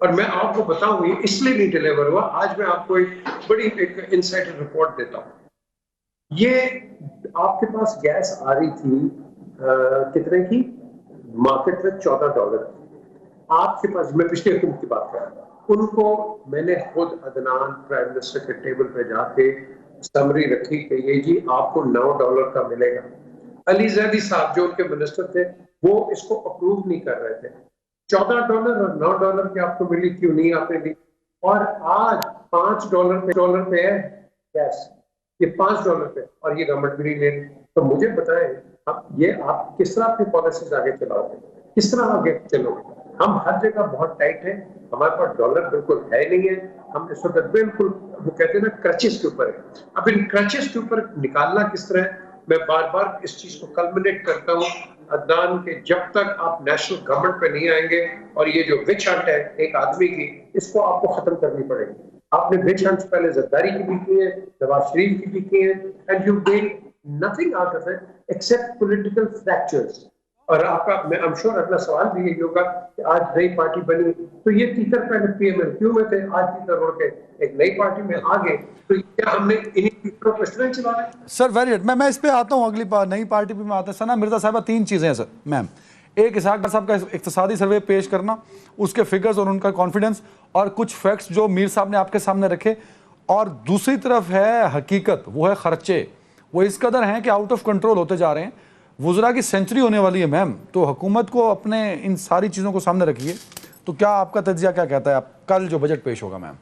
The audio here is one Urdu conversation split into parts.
اور میں آپ کو بتاؤں یہ اس لیے نہیں ڈیلیور ہوا. آج میں آپ کو ایک بڑی انسائڈر رپورٹ دیتا ہوں. یہ آپ کے پاس گیس آ رہی تھی کتنے کی مارکیٹ میں $14. آپ کے پاس میں پچھلے حکومت کی بات کر رہا ہوں. ان کو میں نے خود عدنان پرائم منسٹر کے ٹیبل پہ جا کے سمری رکھی کہ یہ جی آپ کو $9 کا ملے گا. علی زیدی صاحب جو ان کے منسٹر تھے وہ اس کو اپروو نہیں کر رہے تھے. $14 اور $9 کی آپ کو ملی کیوں نہیں آپ نے دی. اور آج $5 پہ ہے گیس. یہ $5 پہ اور یہ گورنمنٹ بھی نہیں لے رہی. تو مجھے بتائیں یہ آپ کس طرح اپنی پالیسیز آگے چلاؤ گے, کس طرح آگے چلو گے. ہم ہر جگہ بہت ٹائٹ ہیں, ہمارے پاس ڈالر بالکل ہے نہیں ہے. ہم اس وقت بالکل وہ کہتے ہیں نا کرچز کے اوپر ہے. اب ان کرچز کے اوپر نکالنا کس طرح ہے. میں بار بار اس چیز کو کلمنیٹ کرتا ہوں عدنان کہ جب تک آپ نیشنل گورنمنٹ پہ نہیں آئیں گے اور یہ جو وچ ہنٹ ہے ایک آدمی کی اس کو آپ کو ختم کرنی پڑے گی. آپ نے وچ ہنٹ پہلے زرداری کی بھی کی ہے, نواز شریف کی بھی کی ہے, and you gain nothing out of it accept political fractures. اور آپ کا میں ایم شور اگلا سوال بھی یہی ہوگا کہ آج نئی پارٹی بنی تو یہ تیتر پہلے پی ایم ایل کیوں میں تھے, آج تیتر اڑ کے ایک نئی پارٹی میں آ گئے, تو کیا ہم نے انہیں تیتروں کو اس طرح چلانا ہے؟ سر ویری گڈ. میں اس پہ آتا ہوں, اگلی نئی پارٹی پہ میں آتا ہوں. ثنا مرزا صاحبہ 3 چیزیں ہیں سر میم. ایک اسحاق ڈار صاحب کا اقتصادی سروے پیش کرنا, اس کے فگرز اور ان کا کانفیڈنس, اور کچھ فیکٹس جو میر صاحب نے آپ کے سامنے رکھے. اور دوسری طرف ہے حقیقت, وہ ہے خرچے. وہ اس قدر ہیں کہ آؤٹ آف کنٹرول ہوتے جا رہے ہیں. وزراء کی سینچری ہونے والی ہے میم, تو حکومت کو اپنے ان ساری چیزوں کو سامنے رکھیے. تو کیا آپ کا تجزیہ کیا کہتا ہے آپ کل جو بجٹ پیش ہوگا میم؟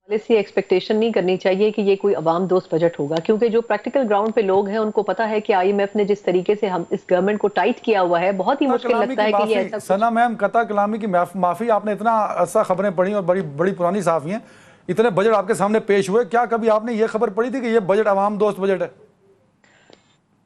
پالیسی ایکسپیکٹیشن نہیں کرنی چاہیے کہ یہ کوئی عوام دوست بجٹ ہوگا, کیونکہ جو پریکٹیکل گراؤنڈ پہ لوگ ہیں ان کو پتا ہے کہ آئی ایم ایف نے جس طریقے سے ہم اس گورنمنٹ کو ٹائٹ کیا ہوا ہے, بہت ہی مشکل لگتا ہے کہ یہ ایسا کچھ. ثنا میم قطع کلامی کی معافی, آپ نے اتنا عرصہ خبریں پڑھی اور بڑی بڑی پرانی صحافی ہیں, اتنے بجٹ آپ کے سامنے پیش ہوئے, کیا کبھی آپ نے یہ خبر پڑھی تھی کہ یہ بجٹ عوام دوست بجٹ ہے؟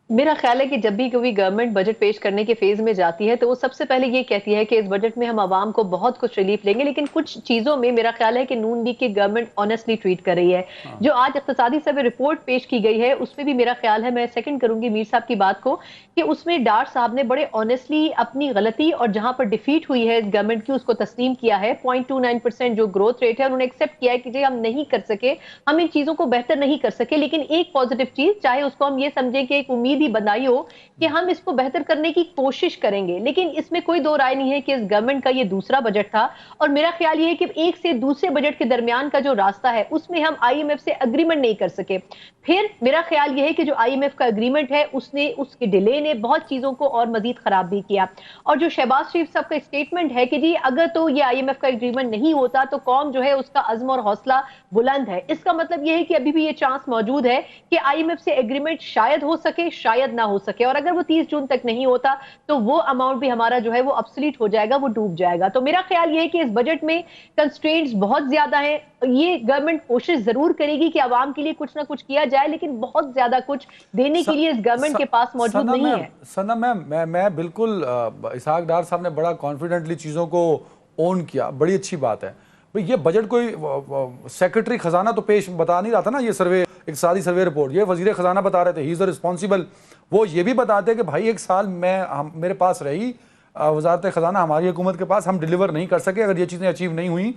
میرا خیال ہے کہ جب بھی کوئی گورنمنٹ بجٹ پیش کرنے کے فیز میں جاتی ہے تو وہ سب سے پہلے یہ کہتی ہے کہ اس بجٹ میں ہم عوام کو بہت کچھ ریلیف لیں گے, لیکن کچھ چیزوں میں میرا خیال ہے کہ نون لیگ کی گورنمنٹ آنیسٹلی ٹریٹ کر رہی ہے. جو آج اقتصادی سروے رپورٹ پیش کی گئی ہے اس میں بھی میرا خیال ہے, میں سیکنڈ کروں گی میر صاحب کی بات کو, کہ اس میں ڈار صاحب نے بڑے آنیسٹلی اپنی غلطی اور جہاں پر ڈیفیٹ ہوئی ہے اس گورنمنٹ کی اس کو تسلیم کیا ہے. 0.29% جو گروتھ ریٹ ہے انہوں نے ایکسیپٹ کیا ہے کہ جی ہم نہیں کر سکے, ہم ان چیزوں کو بہتر نہیں کر سکے, لیکن ایک پازیٹیو چیز, چاہے اس کو ہم یہ سمجھیں کہ ایک امید ہی بنائی ہو کہ ہم اس کو بہتر کرنے کی کوشش کریں گے, لیکن اس میں کوئی دو رائے نہیں ہے کہ اس گورنمنٹ کا یہ دوسرا بجٹ تھا. اور میرا خیال یہ ہے کہ ایک سے دوسرے بجٹ کے درمیان کا جو راستہ ہے اس میں ہم آئی ایم ایف سے اگریمنٹ نہیں کر سکے. پھر میرا خیال یہ ہے کہ جو آئی ایم ایف کا اگریمنٹ ہے اس کے ڈیلے نے بہت چیزوں کو اور مزید خراب بھی کیا. اور جو شہباز شریف صاحب کا اسٹیٹمنٹ ہے کہ جی اگر تو یہ آئی ایم ایف کا اگریمنٹ نہیں ہوتا تو قوم جو ہے اس کا عزم اور حوصلہ بلند ہے, اس کا مطلب یہ ہے کہ ابھی بھی یہ چانس موجود ہے کہ آئی ایم ایف سے اگریمنٹ شاید ہو سکے شاید نہ ہو سکے, اور اگر وہ 30 جون تک نہیں ہوتا تو وہ اماؤنٹ بھی ہمارا جو ہے وہ ابسلیٹ ہو جائے گا, وہ ڈوب جائے گا. تو میرا خیال یہ ہے کہ اس بجٹ میں کنسٹرینٹس بہت زیادہ ہیں. یہ گورنمنٹ کوشش ضرور کرے گی کہ عوام کے لیے کچھ نہ کچھ کیا جائے, لیکن بہت زیادہ کچھ دینے کے لیے اس گورنمنٹ کے پاس موجود نہیں ہے. ثنا میم میں بالکل, اسحاق ڈار صاحب نے بڑا کانفیڈنٹلی چیزوں کو اون کیا, بڑی اچھی بات ہے. بھئی یہ بجٹ کوئی سیکرٹری خزانہ تو پیش بتا نہیں رہا تھا نا, یہ سروے اقتصادی سروے رپورٹ یہ وزیر خزانہ بتا رہے تھے, ہی از رسپانسیبل. وہ یہ بھی بتاتے کہ بھائی ایک سال میرے پاس رہی وزارت خزانہ, ہماری حکومت کے پاس, ہم ڈیلیور نہیں کر سکے, اگر یہ چیزیں اچیو نہیں ہوئیں,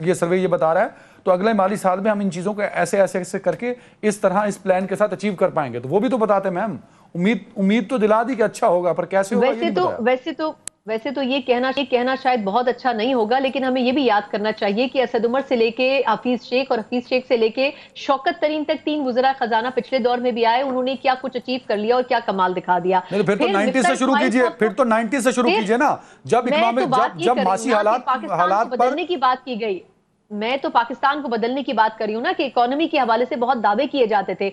یہ سروے یہ بتا رہا ہے, تو اگلے مالی سال میں ہم ان چیزوں کو ایسے کر کے اس طرح اس پلان کے ساتھ اچیو کر پائیں گے. تو وہ بھی تو بتاتے میم, امید تو دلا دی کہ اچھا ہوگا, پر کیسے ہوگا یہ نہیں بتایا. ویسے تو یہ کہنا شاید بہت اچھا نہیں ہوگا, لیکن ہمیں یہ بھی یاد کرنا چاہیے کہ اسد عمر سے لے کے حفیظ شیخ اور حفیظ شیخ سے لے کے شوکت ترین تک 3 وزراء خزانہ پچھلے دور میں بھی آئے, انہوں نے کیا کچھ اچیو کر لیا اور کیا کمال دکھا دیا. پھر تو 90 سے شروع کیجئے, نا, جب معاشی حالات پر بدلنے کی بات کی گئی. میں تو پاکستان کو بدلنے کی بات کر رہی ہوں نا, کہ اکانومی کے حوالے سے بہت دعوے کیے جاتے تھے.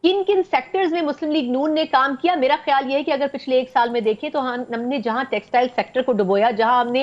کن سیکٹرز میں مسلم لیگ نون نے کام کیا؟ میرا خیال یہ ہے کہ اگر پچھلے 1 سال میں دیکھیں تو ہم نے جہاں ٹیکسٹائل سیکٹر کو ڈبویا, جہاں ہم نے